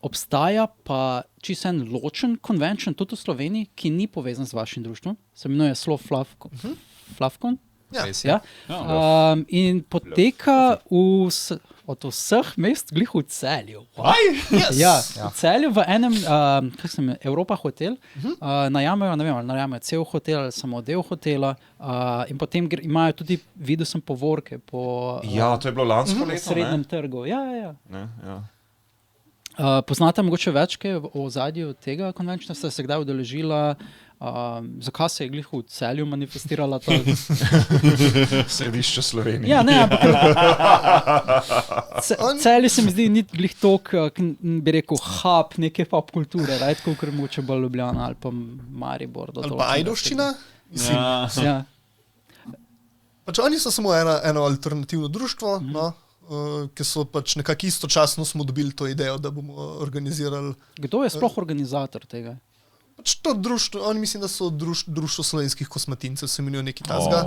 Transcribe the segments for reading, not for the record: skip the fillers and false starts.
obstaja pa čisto en ločen convention, tudi v Sloveniji, ki ni povezan z vašim društvom. Se imenuje Slow Flavcon. Ja. In poteka od vseh mest glih v Celju. Yes. Ja, v Celju v enem, Evropa hotel, najamejo cel hotel ali samo del hotela in potem imajo tudi, videl sem povorke po Ja, to je bilo lansko leto, srednjem trgu. Ja. Ne, ja. Poznate mogoče več kaj o ozadju tega konvenčna? Ste se kdaj udeležila? Zakaj se je glih v Celju manifestirala ta... Središče Slovenije. Ja, ne, ampak Celje se mi zdi ni glih tok, bi rekel, hub neke pop kulture, right? Kolikor mogoče bolj Ljubljana ali pa Maribor. Ali pa Ajdovščina. Ja. Pač oni so samo eno alternativno društvo, ki so pač nekako istočasno smo dobili to idejo, da bomo organizirali. Kdo je sploh organizator tega? Pač to društvo, oni mislim, da so društvo slovenskih kosmatincev, se imenujo nekaj tasga.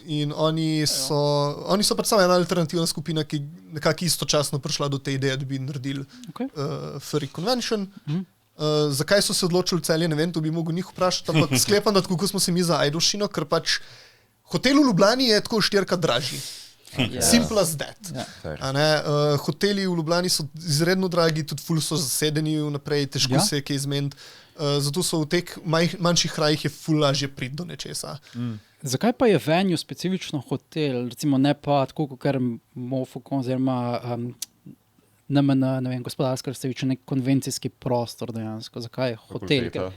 In oni so pač samo ena alternativna skupina, ki nekako istočasno prišla do te ideje, da bi naredili Furry Convention. Zakaj so se odločili v Celje, ne vem, to bi mogel njih vprašati, ampak sklepam, da kako smo se mi za Ajdovščino, ker pač hotel v Ljubljani je tako 4-krat dražji. Simple as that. Hoteli v Ljubljani so izredno dragi, tudi ful so zasedeni vnaprej, težko se je kaj izmeniti. Zato so v teh manjših krajih je ful lažje priti do nečesa. Zakaj pa je venue specifično hotel, recimo ne pa tako, kot Mofokon oziroma NMN, ne vem, gospodarska razstavišča, nek konvencijski prostor dejansko. Zakaj je hotel?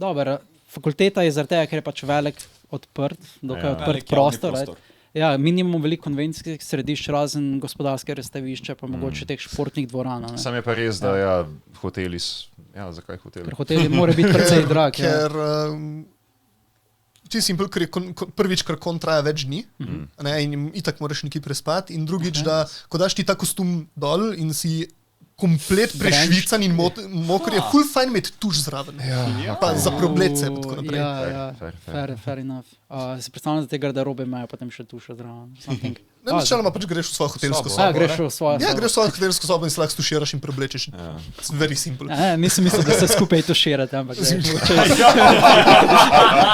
Dobar, fakulteta je zaradi tega, ker je pač velik odprt, dokaj odprt prostor. Ja, minimum veliko konvencijskih središč, razen gospodarske razstavišče, pa mogoče teh športnih dvoran. Sam je pa res, da hoteli, zakaj hoteli? Ker hoteli mora biti precej drag. Ker čisto simpel, ker je prvič, ker traja več dni, in itak moraš nekaj prespati, in drugič, da ko daš ti ta kostum dol in si komplet prešvican in mokr, je ful fajn imeti tuš zraven. Pa za problece in tako naprej. Fair enough. Se predstavljam, da te garderobe imajo potem še tuša zraven. Načeloma pač greš v svojo hotelsko sobo. Greš v svojo sobo. Ja, greš v svojo hotelsko sobo in se lahko tuširaš in preoblečeš. It's very simple. Nisem mislil, da se skupaj tuširate, ampak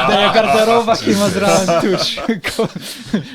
da je garderoba, ki ima zraven tuš.